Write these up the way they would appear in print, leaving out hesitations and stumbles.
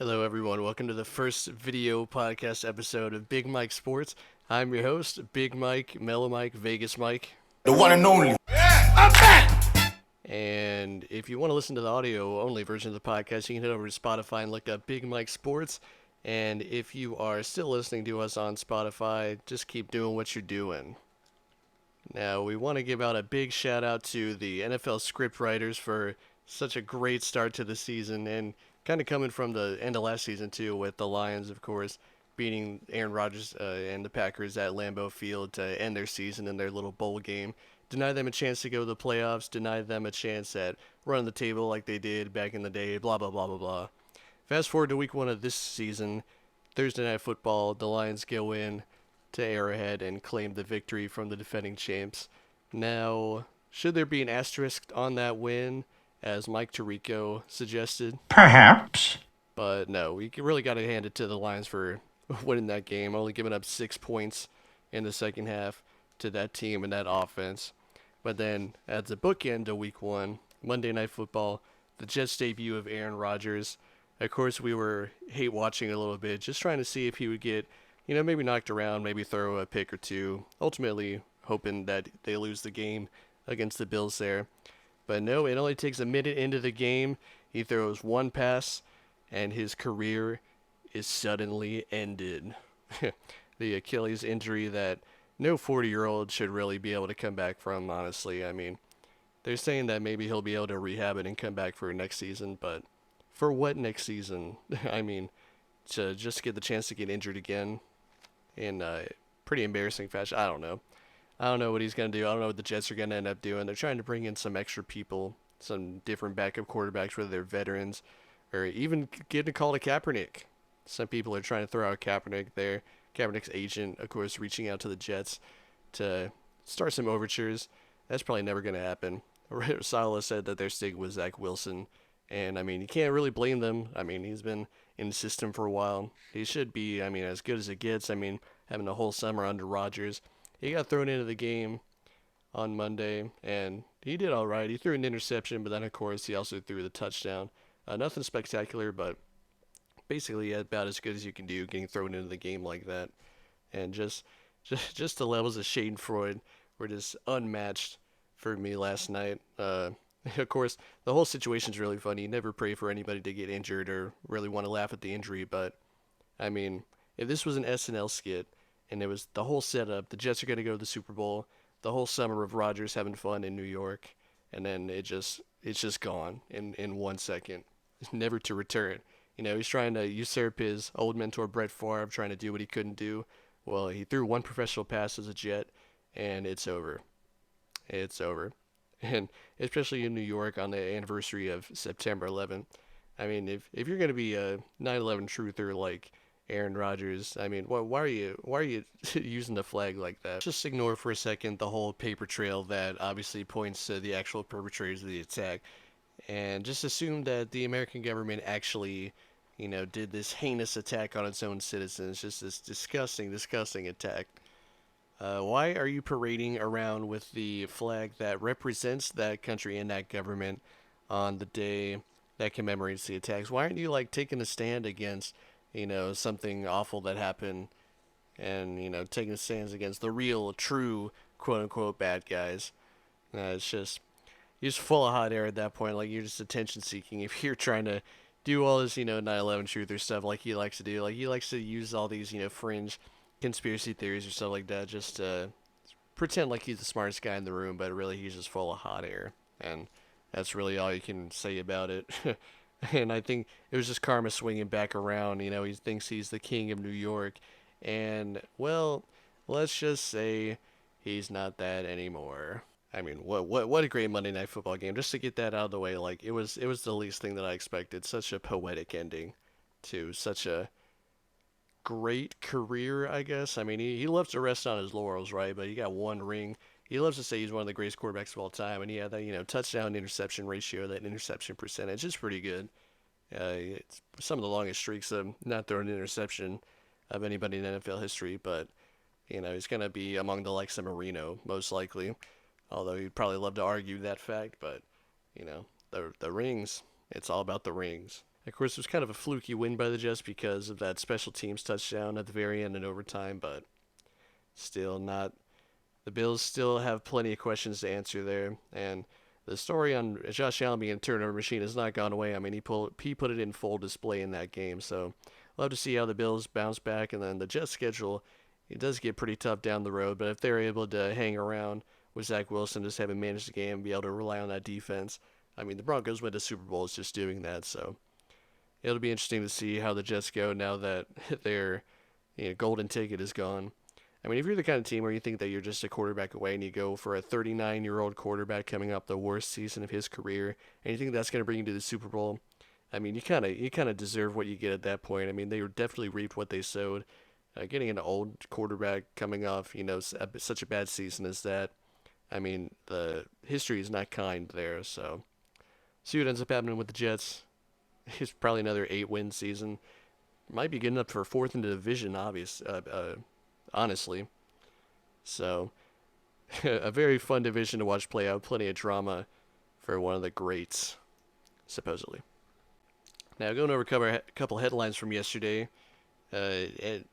Hello, everyone. Welcome to the first video podcast episode of Big Mike Sports. I'm your host, Big Mike, Mellow Mike, Vegas Mike. The one and only. Yeah, I'm back! And if you want to listen to the audio-only version of the podcast, you can head over to Spotify and look up Big Mike Sports. And if you are still listening to us on Spotify, just keep doing what you're doing. Now, we want to give out a big shout out to the NFL script writers for such a great start to the season, and kind of coming from the end of last season too, with the Lions, of course, beating Aaron Rodgers and the Packers at Lambeau Field to end their season in their little bowl game. Deny them a chance to go to the playoffs, deny them a chance at running the table like they did back in the day, blah, blah, blah, blah, blah. Fast forward to week one of this season, Thursday Night Football, the Lions go in to Arrowhead and claim the victory from the defending champs. Now, should there be an asterisk on that win, as Mike Tirico suggested? Perhaps. But no, we really got to hand it to the Lions for winning that game, only giving up 6 points in the second half to that team and that offense. But then, as a bookend to week one, Monday Night Football, the Jets' debut of Aaron Rodgers. Of course, we were hate watching a little bit, just trying to see if he would get, maybe knocked around, maybe throw a pick or two. Ultimately, hoping that they lose the game against the Bills there. But no, it only takes a minute into the game. He throws one pass, and his career is suddenly ended. The Achilles injury that no 40-year-old should really be able to come back from, honestly. I mean, they're saying that maybe he'll be able to rehab it and come back for next season, but for what next season? I mean, to just get the chance to get injured again in a pretty embarrassing fashion. I don't know. I don't know what he's going to do. I don't know what the Jets are going to end up doing. They're trying to bring in some extra people, some different backup quarterbacks, whether they're veterans, or even getting a call to Kaepernick. Some people are trying to throw out Kaepernick there. Kaepernick's agent, of course, reaching out to the Jets to start some overtures. That's probably never going to happen. Sala said that they're sticking with Zach Wilson. And, I mean, you can't really blame them. I mean, he's been in the system for a while. He should be, as good as it gets. Having the whole summer under Rodgers. He got thrown into the game on Monday, and he did all right. He threw an interception, but then, of course, he also threw the touchdown. Nothing spectacular, but basically about as good as you can do getting thrown into the game like that. And just the levels of Schadenfreude were just unmatched for me last night. Of course, the whole situation's really funny. You never pray for anybody to get injured or really want to laugh at the injury, but, if this was an SNL skit, and it was the whole setup, the Jets are going to go to the Super Bowl, the whole summer of Rodgers having fun in New York, and then it's just gone in 1 second, never to return. He's trying to usurp his old mentor Brett Favre, trying to do what he couldn't do. Well, he threw one professional pass as a Jet, and it's over. It's over. And especially in New York on the anniversary of September 11th. If you're going to be a 9/11 truther like Aaron Rodgers, why are you using the flag like that? Just ignore for a second the whole paper trail that obviously points to the actual perpetrators of the attack, and just assume that the American government actually, did this heinous attack on its own citizens. Just this disgusting, disgusting attack. Why are you parading around with the flag that represents that country and that government on the day that commemorates the attacks? Why aren't you taking a stand against, something awful that happened, and taking a stand against the real, true, quote unquote bad guys? It's just you're just full of hot air at that point. You're just attention seeking if you're trying to do all this 9/11 truther stuff like he likes to do. He likes to use all these fringe conspiracy theories or stuff like that just to pretend like he's the smartest guy in the room, but really he's just full of hot air, and that's really all you can say about it. And I think it was just karma swinging back around. He thinks he's the king of New York, and well, let's just say he's not that anymore. What a great Monday Night Football game. Just to get that out of the way, it was the least thing that I expected. Such a poetic ending to such a great career, I guess. He loves to rest on his laurels, right? But he got one ring. He loves to say he's one of the greatest quarterbacks of all time, and he had that, touchdown interception ratio, that interception percentage is pretty good. It's some of the longest streaks of not throwing an interception of anybody in NFL history, but he's gonna be among the likes of Marino, most likely. Although he'd probably love to argue that fact, but the rings, it's all about the rings. Of course, it was kind of a fluky win by the Jets because of that special teams touchdown at the very end in overtime, but still not. The Bills still have plenty of questions to answer there, and the story on Josh Allen being a turnover machine has not gone away. I mean, he put it in full display in that game, so we'll have to see how the Bills bounce back, and then the Jets schedule, it does get pretty tough down the road, but if they're able to hang around with Zach Wilson, just having managed the game, be able to rely on that defense, I mean, the Broncos went to Super Bowls just doing that, so it'll be interesting to see how the Jets go now that their golden ticket is gone. I mean, if you're the kind of team where you think that you're just a quarterback away and you go for a 39-year-old quarterback coming up the worst season of his career, and you think that's going to bring you to the Super Bowl, I mean, you kind of deserve what you get at that point. I mean, they definitely reaped what they sowed. Getting an old quarterback coming off, such a bad season as that. I mean, the history is not kind there. So, see what ends up happening with the Jets. It's probably another 8-win season. Might be good enough for fourth in the division, honestly. So, a very fun division to watch play out. Plenty of drama for one of the greats, supposedly. Now, going over a couple headlines from yesterday. And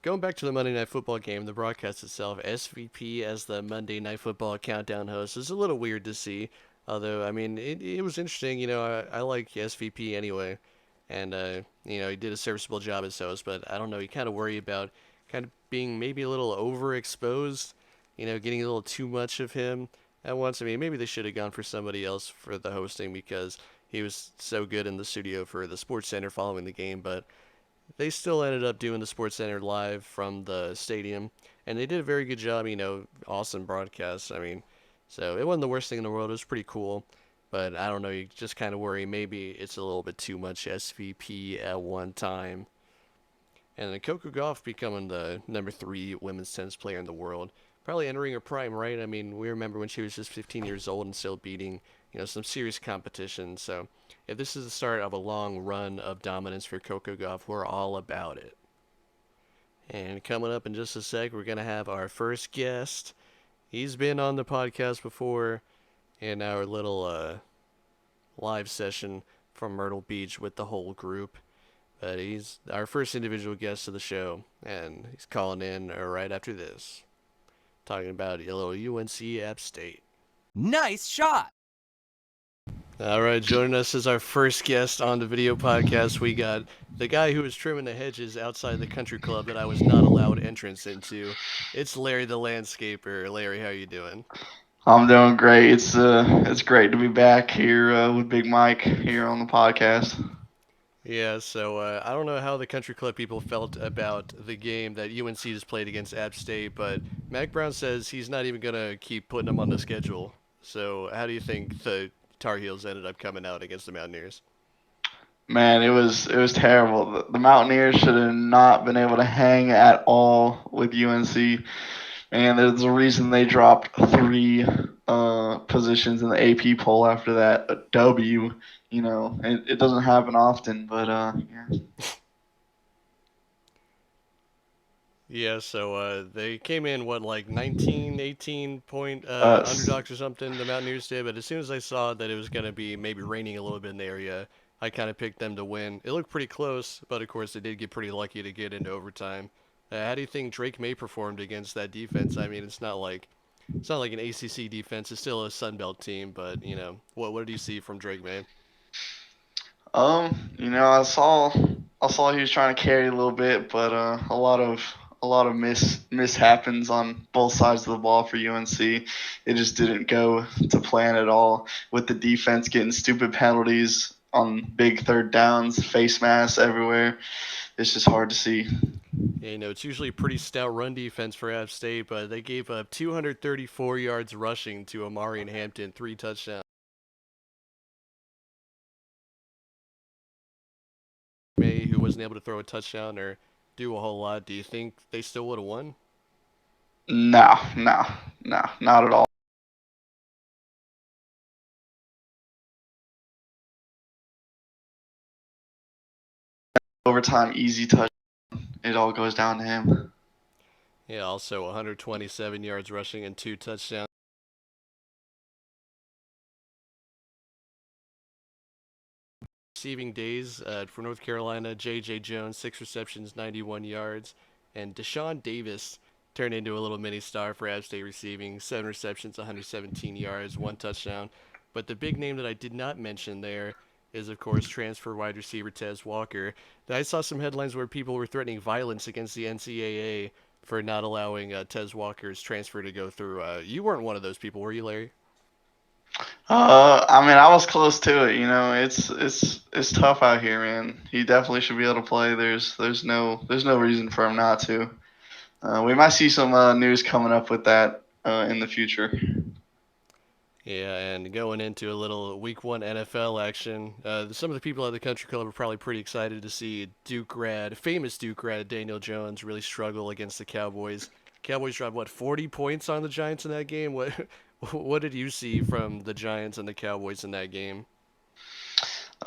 going back to the Monday Night Football game, the broadcast itself, SVP as the Monday Night Football countdown host is a little weird to see. Although, I mean, it was interesting. I like SVP anyway. And, he did a serviceable job as host, but I don't know. You kind of worry about kind of being maybe a little overexposed, getting a little too much of him at once. I mean, maybe they should have gone for somebody else for the hosting because he was so good in the studio for the Sports Center following the game, but they still ended up doing the Sports Center live from the stadium, and they did a very good job. Awesome broadcast. I mean, so it wasn't the worst thing in the world. It was pretty cool, but I don't know. You just kind of worry maybe it's a little bit too much SVP at one time. And then Coco Gauff becoming the number 3 women's tennis player in the world, probably entering her prime, right? I mean, we remember when she was just 15 years old and still beating, some serious competition. So if this is the start of a long run of dominance for Coco Gauff, we're all about it. And coming up in just a sec, we're going to have our first guest. He's been on the podcast before in our little live session from Myrtle Beach with the whole group. But he's our first individual guest of the show, and he's calling in right after this, talking about a little UNC App State. Nice shot! All right, joining us as our first guest on the video podcast, we got the guy who was trimming the hedges outside the country club that I was not allowed entrance into. It's Larry the Landscaper. Larry, how you doing? I'm doing great. It's great to be back here with Big Mike here on the podcast. Yeah, so I don't know how the country club people felt about the game that UNC just played against App State, but Mac Brown says he's not even going to keep putting them on the schedule. So how do you think the Tar Heels ended up coming out against the Mountaineers? Man, it was terrible. The Mountaineers should have not been able to hang at all with UNC. And there's a reason they dropped 3 positions in the AP poll after that W. It doesn't happen often, but yeah. Yeah, so they came in, like 19, 18 point underdogs or something, the Mountaineers did, but as soon as I saw that it was going to be maybe raining a little bit in the area, I kind of picked them to win. It looked pretty close, but of course they did get pretty lucky to get into overtime. How do you think Drake May performed against that defense? I mean, it's not like an ACC defense. It's still a Sun Belt team, but what do you see from Drake May? I saw he was trying to carry a little bit, but a lot of miss happens on both sides of the ball for UNC. It just didn't go to plan at all with the defense getting stupid penalties on big third downs, face masks everywhere. It's just hard to see. Yeah, it's usually a pretty stout run defense for App State, but they gave up 234 yards rushing to Amari and Hampton, 3 touchdowns. May, who wasn't able to throw a touchdown or do a whole lot, do you think they still would have won? No, not at all. Overtime, easy touch. It all goes down to him. Yeah, also 127 yards rushing and 2 touchdowns. receiving days for North Carolina. J.J. Jones, 6 receptions, 91 yards. And Deshaun Davis turned into a little mini star for App State receiving. 7 receptions, 117 yards, 1 touchdown. But the big name that I did not mention there is, of course, transfer wide receiver Tez Walker. Now, I saw some headlines where people were threatening violence against the NCAA for not allowing Tez Walker's transfer to go through. You weren't one of those people, were you, Larry? I mean, I was close to it. You know, it's tough out here, man. He definitely should be able to play. There's no reason for him not to. We might see some news coming up with that in the future. Yeah, and going into a little Week 1 NFL action, some of the people at the Country Club are probably pretty excited to see famous Duke grad Daniel Jones really struggle against the Cowboys. Cowboys dropped, 40 points on the Giants in that game? What did you see from the Giants and the Cowboys in that game?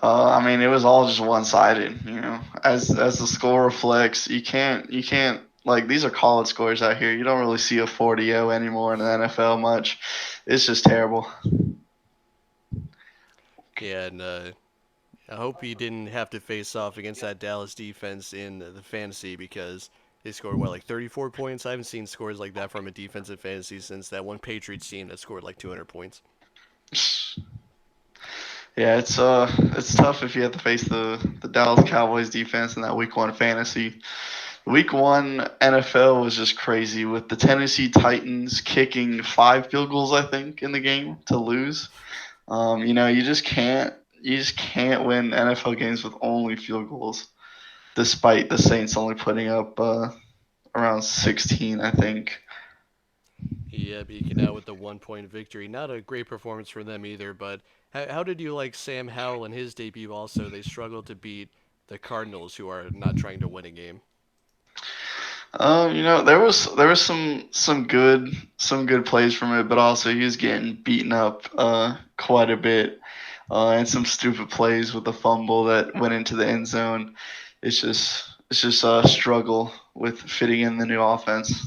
I mean, it was all just one-sided. You know, as the score reflects, you can't like these are college scores out here. You don't really see a 40-0 anymore in the NFL much. It's just terrible. Yeah, and I hope he didn't have to face off against that Dallas defense in the fantasy because they scored, like 34 points? I haven't seen scores like that from a defensive fantasy since that one Patriots team that scored like 200 points. Yeah, it's tough if you have to face the Dallas Cowboys defense in that Week 1 fantasy. Week 1 NFL was just crazy with the Tennessee Titans kicking 5 field goals, I think, in the game to lose. You know, you just can't win NFL games with only field goals, despite the Saints only putting up around 16, I think. Yeah, eking out with the 1 point victory. Not a great performance for them either, but how did you like Sam Howell in his debut also? They struggled to beat the Cardinals, who are not trying to win a game. You know, there was some good plays from it, but also he was getting beaten up quite a bit, and some stupid plays with the fumble that went into the end zone. It's just a struggle with fitting in the new offense.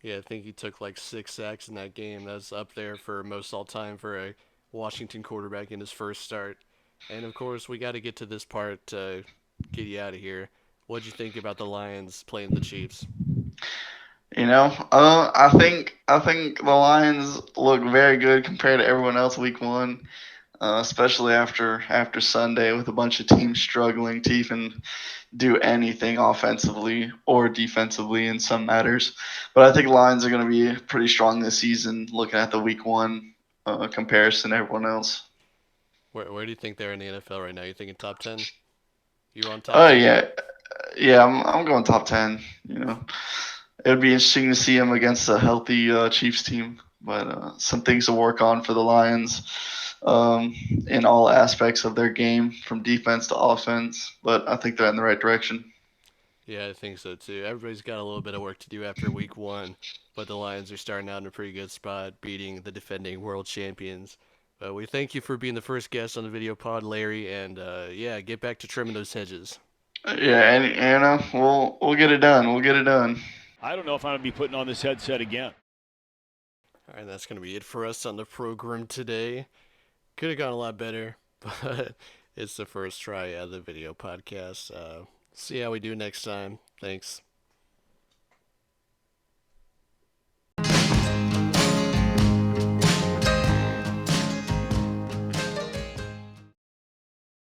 Yeah, I think he took like 6 sacks in that game. That's up there for most all time for a Washington quarterback in his first start. And of course, we got to get to this part to get you out of here. What'd you think about the Lions playing the Chiefs? You know, I think the Lions look very good compared to everyone else Week 1, especially after Sunday with a bunch of teams struggling to even do anything offensively or defensively in some matters. But I think Lions are going to be pretty strong this season. Looking at the Week 1 comparison to everyone else. Where do you think they're in the NFL right now? You thinking top 10? You on top Oh 10? yeah, yeah. I'm going top 10. You know, it would be interesting to see him against a healthy Chiefs team, but some things to work on for the Lions in all aspects of their game, from defense to offense. But I think they're in the right direction. Yeah, I think so too. Everybody's got a little bit of work to do after week 1, but the Lions are starting out in a pretty good spot, beating the defending world champions. But we thank you for being the first guest on the video pod, Larry, and yeah, get back to trimming those hedges. Yeah, and you know, we'll get it done. We'll get it done. I don't know if I'm going to be putting on this headset again. All right, that's going to be it for us on the program today. Could have gone a lot better, but it's the first try of the video podcast. See how we do next time. Thanks.